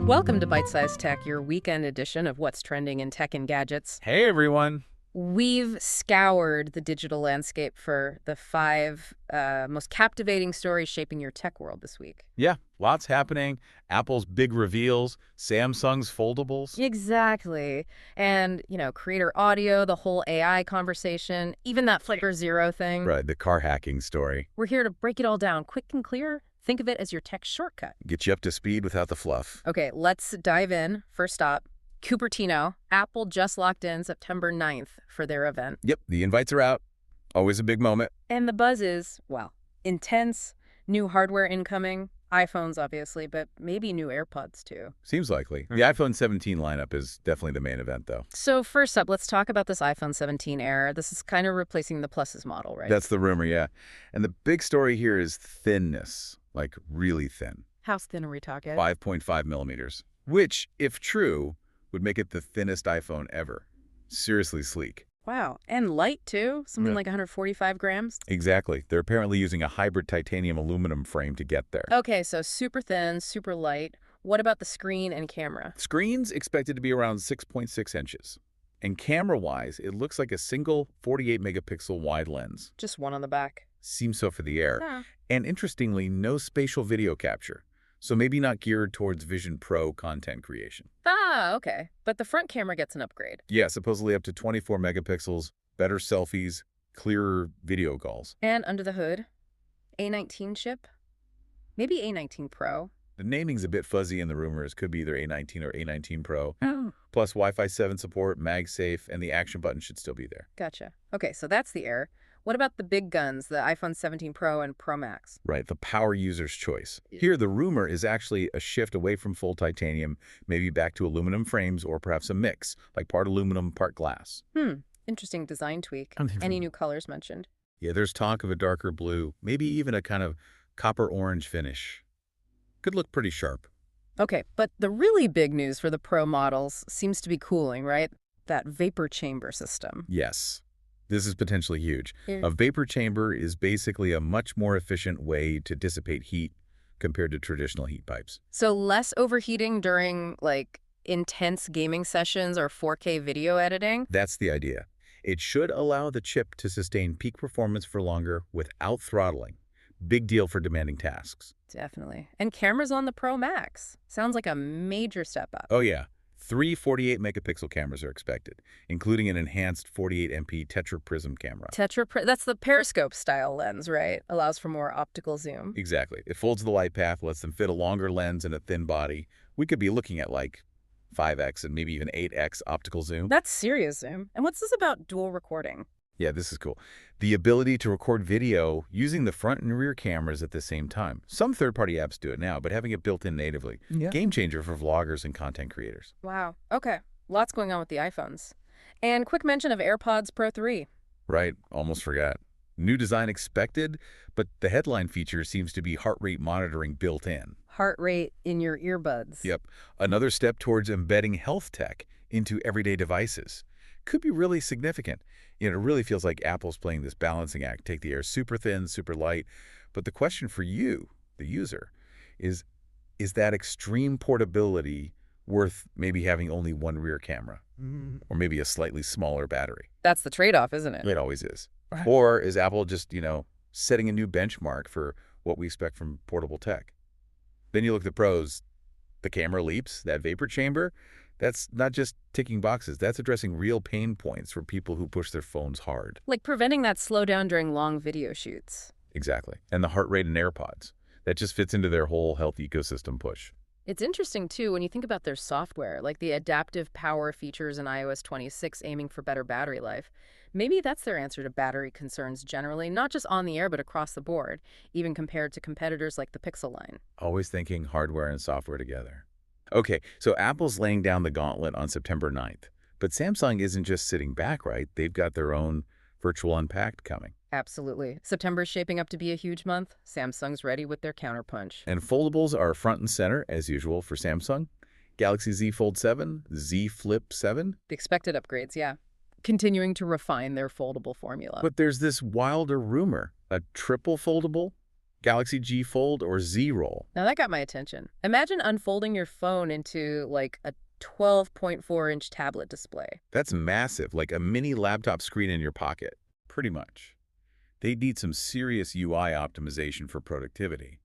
Welcome to Byte-Sized Tech, your weekend edition of what's trending in tech and gadgets. Hey, everyone. We've scoured the digital landscape for the five most captivating stories shaping your tech world this week. Yeah, lots happening. Apple's big reveals, Samsung's foldables. Exactly. And, creator audio, the whole AI conversation, even that Flickr Zero thing. Right, the car hacking story. We're here to break it all down quick and clear. Think of it as your tech shortcut. Get you up to speed without the fluff. Okay, let's dive in. First stop, Cupertino. Apple just locked in September 9th for their event. Yep, the invites are out. Always a big moment. And the buzz is, well, intense, new hardware incoming, iPhones obviously, but maybe new AirPods too. Seems likely. The iPhone 17 lineup is definitely the main event, though. So first up, let's talk about this iPhone 17 Air. This is kind of replacing the Plus's model, right? That's the rumor, yeah. And the big story here is thinness, like really thin. How thin are we talking? 5.5 millimeters, which, if true, would make it the thinnest iPhone ever. Seriously sleek. Wow. And light, too? Something Yeah. like 145 grams? Exactly. They're apparently using a hybrid titanium aluminum frame to get there. Okay, so super thin, super light. What about the screen and camera? Screen's expected to be around 6.6 inches. And camera-wise, it looks like a single 48-megapixel wide lens. Just one on the back. Seems so for the Air. Yeah. And interestingly, no spatial video capture. So maybe not geared towards Vision Pro content creation. Ah, okay. But the front camera gets an upgrade. Yeah, supposedly up to 24 megapixels, better selfies, clearer video calls. And under the hood, A19 chip? Maybe A19 Pro? The naming's a bit fuzzy in the rumors. Could be either A19 or A19 Pro. Oh. Plus Wi-Fi 7 support, MagSafe, and the action button should still be there. Gotcha. Okay, so that's the Air. What about the big guns, the iPhone 17 Pro and Pro Max? Right, the power user's choice. Yeah. Here, the rumor is actually a shift away from full titanium, maybe back to aluminum frames or perhaps a mix, like part aluminum, part glass. Interesting design tweak. I think- Any new colors mentioned? Yeah, there's talk of a darker blue, maybe even a kind of copper-orange finish. Could look pretty sharp. Okay, but the really big news for the Pro models seems to be cooling, right? That vapor chamber system. Yes, this is potentially huge. Yeah. A vapor chamber is basically a much more efficient way to dissipate heat compared to traditional heat pipes. So less overheating during, intense gaming sessions or 4K video editing? That's the idea. It should allow the chip to sustain peak performance for longer without throttling. Big deal for demanding tasks. Definitely. And cameras on the Pro Max. Sounds like a major step up. Oh yeah, 3 48-megapixel cameras are expected, including an enhanced 48MP Tetra Prism camera. That's the periscope style lens, right? Allows for more optical zoom. Exactly. It folds the light path, lets them fit a longer lens in a thin body. We could be looking at like 5x and maybe even 8x optical zoom. That's serious zoom. And what's this about dual recording? Yeah, this is cool. The ability to record video using the front and rear cameras at the same time. Some third-party apps do it now, but having it built in natively. Yeah. Game changer for vloggers and content creators. Wow. Okay. Lots going on with the iPhones. And quick mention of AirPods Pro 3. Right, almost forgot. New design expected, but the headline feature seems to be heart rate monitoring built in. Heart rate in your earbuds. Yep, another step towards embedding health tech into everyday devices. Could be really significant. It really feels like Apple's playing this balancing act. Take the Air super thin, super light. But the question for you, the user, is that extreme portability worth maybe having only one rear camera? Or maybe a slightly smaller battery? That's the trade-off, isn't it? It always is. Right. Or is Apple just, setting a new benchmark for what we expect from portable tech? Then you look at the pros. The camera leaps, that vapor chamber, that's not just ticking boxes. That's addressing real pain points for people who push their phones hard. Like preventing that slowdown during long video shoots. Exactly. And the heart rate in AirPods. That just fits into their whole health ecosystem push. It's interesting, too, when you think about their software, like the adaptive power features in iOS 26 aiming for better battery life. Maybe that's their answer to battery concerns generally, not just on the Air, but across the board, even compared to competitors like the Pixel line. Always thinking hardware and software together. Okay, so Apple's laying down the gauntlet on September 9th. But Samsung isn't just sitting back, right? They've got their own Virtual Unpacked coming. Absolutely. September's shaping up to be a huge month. Samsung's ready with their counterpunch. And foldables are front and center, as usual, for Samsung. Galaxy Z Fold 7, Z Flip 7. The expected upgrades, yeah. Continuing to refine their foldable formula. But there's this wilder rumor, a triple foldable? Galaxy G Fold or Z Roll? Now that got my attention. Imagine unfolding your phone into like a 12.4-inch tablet display. That's massive, like a mini laptop screen in your pocket. Pretty much. They need some serious UI optimization for productivity,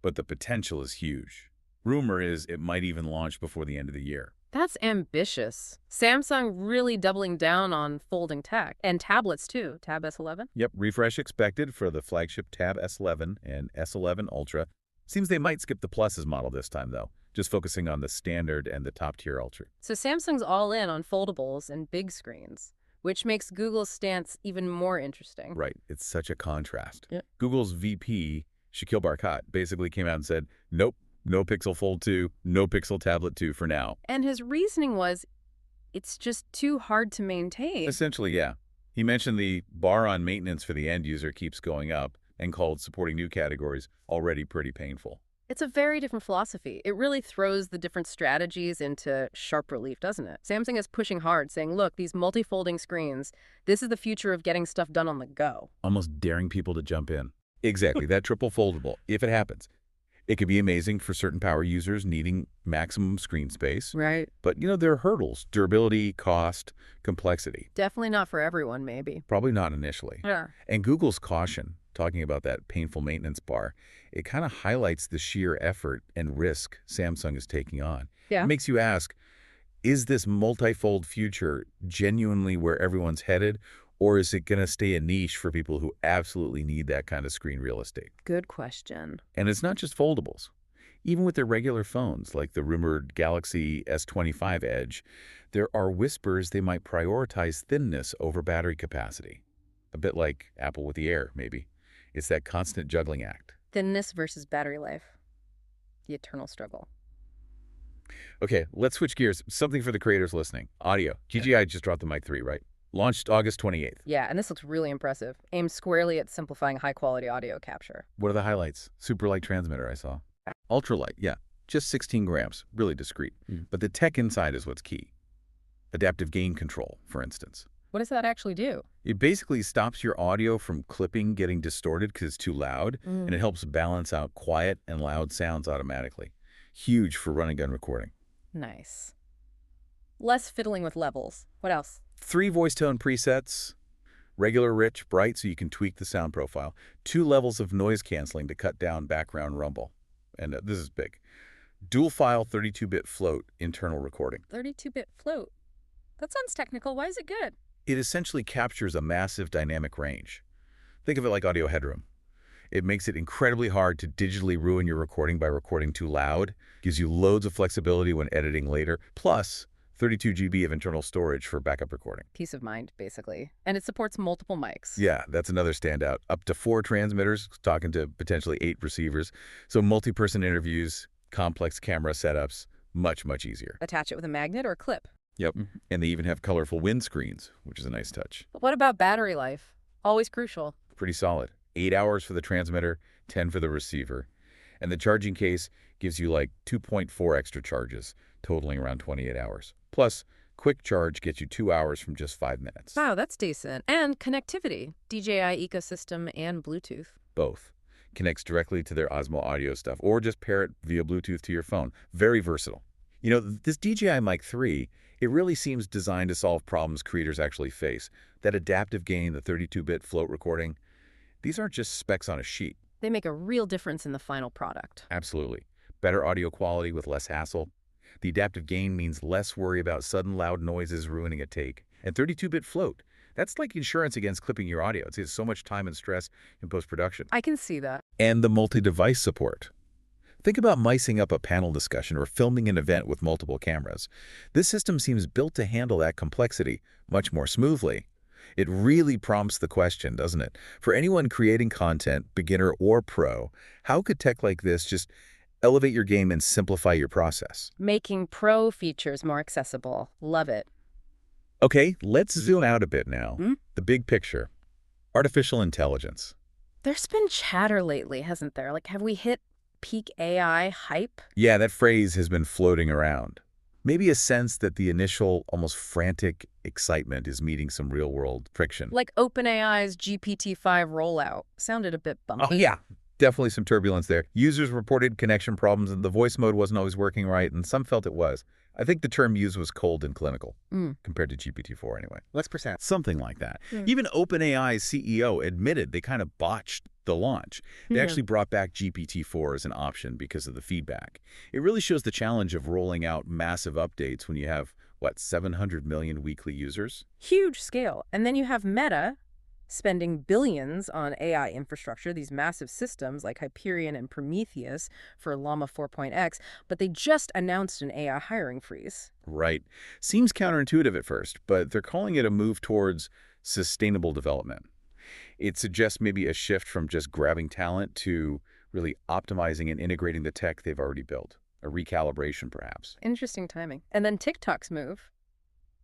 but the potential is huge. Rumor is it might even launch before the end of the year. That's ambitious. Samsung really doubling down on folding tech. And tablets too. Tab S11? Yep, refresh expected for the flagship Tab S11 and S11 Ultra. Seems they might skip the Pluses model this time, though, just focusing on the standard and the top-tier Ultra. So Samsung's all in on foldables and big screens, which makes Google's stance even more interesting. Right, it's such a contrast. Yep. Google's VP, Shakil Barkat, basically came out and said, nope, no Pixel Fold 2, no Pixel Tablet 2 for now. And his reasoning was, it's just too hard to maintain. Essentially, yeah. He mentioned the bar on maintenance for the end user keeps going up and called supporting new categories already pretty painful. It's a very different philosophy. It really throws the different strategies into sharp relief, doesn't it? Samsung is pushing hard, saying, look, these multi-folding screens, this is the future of getting stuff done on the go. Almost daring people to jump in. Exactly, that triple foldable, if it happens. It could be amazing for certain power users needing maximum screen space. Right. But, there are hurdles: durability, cost, complexity. Definitely not for everyone, maybe. Probably not initially. Yeah. And Google's caution, talking about that painful maintenance bar, it kind of highlights the sheer effort and risk Samsung is taking on. Yeah. It makes you ask, is this multi-fold future genuinely where everyone's headed, or is it going to stay a niche for people who absolutely need that kind of screen real estate? Good question. And it's not just foldables. Even with their regular phones, like the rumored Galaxy S25 Edge, there are whispers they might prioritize thinness over battery capacity. A bit like Apple with the Air, maybe. It's that constant juggling act. Thinness versus battery life. The eternal struggle. Okay, let's switch gears. Something for the creators listening. Audio. GGI just dropped the Mic 3, right? Launched August 28th. Yeah, and this looks really impressive. Aimed squarely at simplifying high-quality audio capture. What are the highlights? Super light transmitter, I saw. Ultra light, yeah. Just 16 grams. Really discreet. But the tech inside is what's key. Adaptive gain control, for instance. What does that actually do? It basically stops your audio from clipping, getting distorted because it's too loud, and it helps balance out quiet and loud sounds automatically. Huge for run and gun recording. Nice. Less fiddling with levels. What else? 3 voice tone presets, regular, rich, bright, so you can tweak the sound profile. 2 levels of noise canceling to cut down background rumble. And this is big. Dual file 32-bit float internal recording. 32-bit float. That sounds technical. Why is it good? It essentially captures a massive dynamic range. Think of it like audio headroom. It makes it incredibly hard to digitally ruin your recording by recording too loud, gives you loads of flexibility when editing later, plus 32 GB of internal storage for backup recording. Peace of mind, basically. And it supports multiple mics. Yeah, that's another standout. Up to 4 transmitters, talking to potentially 8 receivers. So multi-person interviews, complex camera setups, much, much easier. Attach it with a magnet or a clip. Yep, and they even have colorful windscreens, which is a nice touch. But what about battery life? Always crucial. Pretty solid. 8 hours for the transmitter, 10 for the receiver. And the charging case gives you like 2.4 extra charges, totaling around 28 hours. Plus, quick charge gets you 2 hours from just 5 minutes. Wow, that's decent. And connectivity. DJI ecosystem and Bluetooth. Both. Connects directly to their Osmo audio stuff, or just pair it via Bluetooth to your phone. Very versatile. This DJI Mic 3, it really seems designed to solve problems creators actually face. That adaptive gain, the 32-bit float recording, these aren't just specs on a sheet. They make a real difference in the final product. Absolutely. Better audio quality with less hassle. The adaptive gain means less worry about sudden loud noises ruining a take. And 32-bit float, that's like insurance against clipping your audio. It saves so much time and stress in post-production. I can see that. And the multi-device support. Think about micing up a panel discussion or filming an event with multiple cameras. This system seems built to handle that complexity much more smoothly. It really prompts the question, doesn't it? For anyone creating content, beginner or pro, how could tech like this just elevate your game and simplify your process? Making pro features more accessible. Love it. Okay, let's zoom out a bit now. The big picture. Artificial intelligence. There's been chatter lately, hasn't there? Like, have we hit peak AI hype? Yeah, that phrase has been floating around. Maybe a sense that the initial, almost frantic excitement is meeting some real-world friction. Like OpenAI's GPT-5 rollout. Sounded a bit bumpy. Oh, yeah. Definitely some turbulence there. Users reported connection problems and the voice mode wasn't always working right, and some felt it was. I think the term used was cold and clinical, compared to GPT-4 anyway. Let's percent. Something like that. Mm. Even OpenAI's CEO admitted they kind of botched the launch. They Yeah. actually brought back GPT-4 as an option because of the feedback. It really shows the challenge of rolling out massive updates when you have, what, 700 million weekly users? Huge scale. And then you have Meta spending billions on AI infrastructure, these massive systems like Hyperion and Prometheus for Llama 4.x, but they just announced an AI hiring freeze. Right. Seems counterintuitive at first, but they're calling it a move towards sustainable development. It suggests maybe a shift from just grabbing talent to really optimizing and integrating the tech they've already built. A recalibration, perhaps. Interesting timing. And then TikTok's move,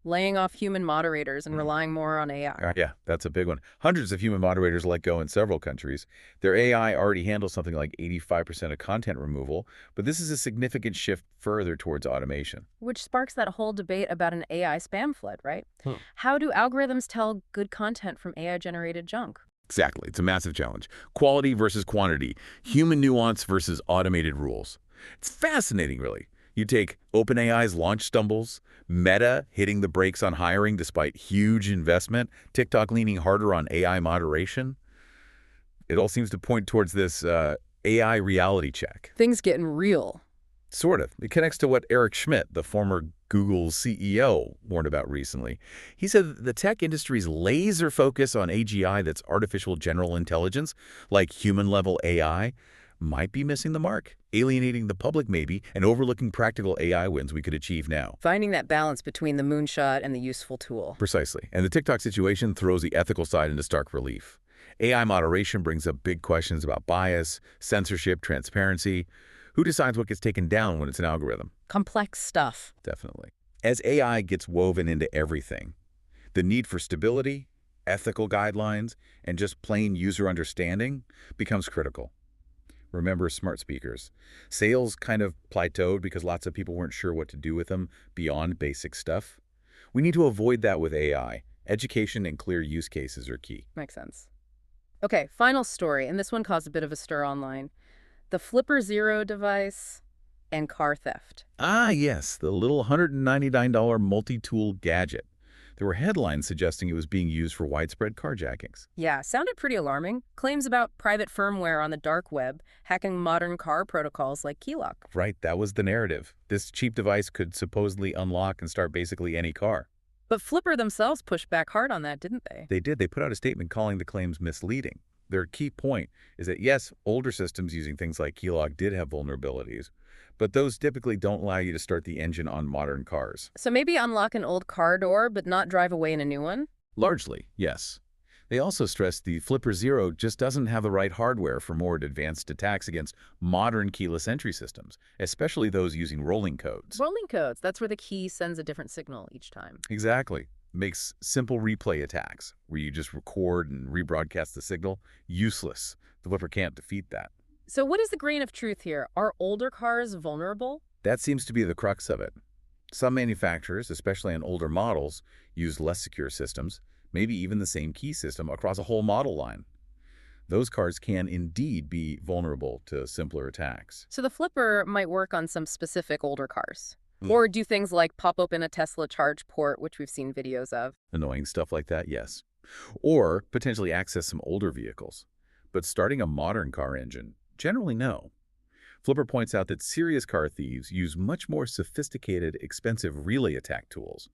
laying off human moderators and relying more on AI. Yeah, that's a big one. Hundreds of human moderators let go in several countries. Their AI already handles something like 85% of content removal, but this is a significant shift further towards automation. Which sparks that whole debate about an AI spam flood, right? Hmm. How do algorithms tell good content from AI-generated junk? Exactly. It's a massive challenge. Quality versus quantity. Human nuance versus automated rules. It's fascinating, really. You take OpenAI's launch stumbles, Meta hitting the brakes on hiring despite huge investment, TikTok leaning harder on AI moderation. It all seems to point towards this AI reality check. Things getting real. Sort of. It connects to what Eric Schmidt, the former Google CEO, warned about recently. He said that the tech industry's laser focus on AGI, that's artificial general intelligence, like human-level AI, might be missing the mark, alienating the public maybe, and overlooking practical AI wins we could achieve now. Finding that balance between the moonshot and the useful tool. Precisely. And the TikTok situation throws the ethical side into stark relief. AI moderation brings up big questions about bias, censorship, transparency. Who decides what gets taken down when it's an algorithm? Complex stuff. Definitely. As AI gets woven into everything, the need for stability, ethical guidelines, and just plain user understanding becomes critical. Remember smart speakers. Sales kind of plateaued because lots of people weren't sure what to do with them beyond basic stuff. We need to avoid that with AI. Education and clear use cases are key. Makes sense. Okay, final story, and this one caused a bit of a stir online. The Flipper Zero device and car theft. Ah, yes, the little $199 multi-tool gadget. There were headlines suggesting it was being used for widespread carjackings. Yeah, sounded pretty alarming. Claims about private firmware on the dark web, hacking modern car protocols like keylock. Right, that was the narrative. This cheap device could supposedly unlock and start basically any car. But Flipper themselves pushed back hard on that, didn't they? They did. They put out a statement calling the claims misleading. Their key point is that, yes, older systems using things like keylock did have vulnerabilities, but those typically don't allow you to start the engine on modern cars. So maybe unlock an old car door, but not drive away in a new one? Largely, yes. They also stressed the Flipper Zero just doesn't have the right hardware for more advanced attacks against modern keyless entry systems, especially those using rolling codes. Rolling codes, that's where the key sends a different signal each time. Exactly. Makes simple replay attacks, where you just record and rebroadcast the signal, useless. The Flipper can't defeat that. So what is the grain of truth here? Are older cars vulnerable? That seems to be the crux of it. Some manufacturers, especially on older models, use less secure systems, maybe even the same key system across a whole model line. Those cars can indeed be vulnerable to simpler attacks. So the Flipper might work on some specific older cars. Or do things like pop open a Tesla charge port, which we've seen videos of. Annoying stuff like that, yes. Or potentially access some older vehicles. But starting a modern car engine, generally no. Flipper points out that serious car thieves use much more sophisticated, expensive relay attack tools,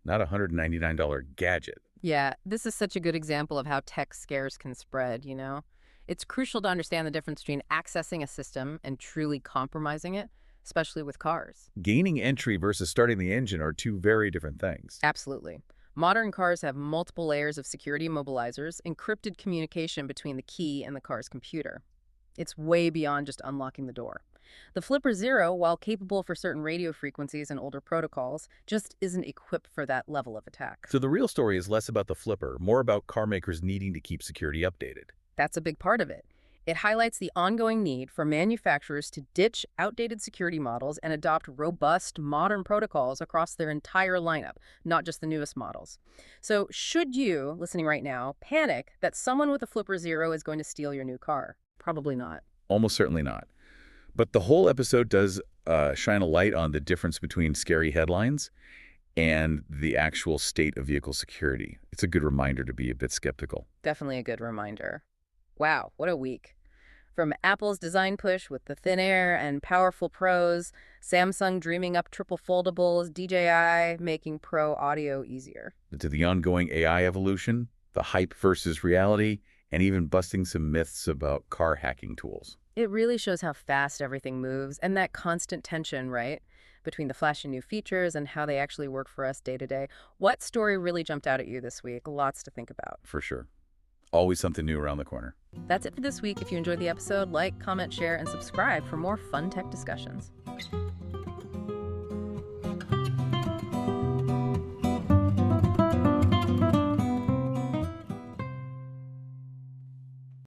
not a $199 gadget. Yeah, this is such a good example of how tech scares can spread, you know? It's crucial to understand the difference between accessing a system and truly compromising it, especially with cars. Gaining entry versus starting the engine are two very different things. Absolutely. Modern cars have multiple layers of security immobilizers, encrypted communication between the key and the car's computer. It's way beyond just unlocking the door. The Flipper Zero, while capable for certain radio frequencies and older protocols, just isn't equipped for that level of attack. So the real story is less about the Flipper, more about car makers needing to keep security updated. That's a big part of it. It highlights the ongoing need for manufacturers to ditch outdated security models and adopt robust, modern protocols across their entire lineup, not just the newest models. So should you, listening right now, panic that someone with a Flipper Zero is going to steal your new car? Probably not. Almost certainly not. But the whole episode does shine a light on the difference between scary headlines and the actual state of vehicle security. It's a good reminder to be a bit skeptical. Definitely a good reminder. Wow, what a week. From Apple's design push with the thin air and powerful pros, Samsung dreaming up triple foldables, DJI making pro audio easier. To the ongoing AI evolution, the hype versus reality, and even busting some myths about car hacking tools. It really shows how fast everything moves and that constant tension, right? Between the flashy new features and how they actually work for us day to day. What story really jumped out at you this week? Lots to think about. For sure. Always something new around the corner. That's it for this week. If you enjoyed the episode, like, comment, share, and subscribe for more fun tech discussions.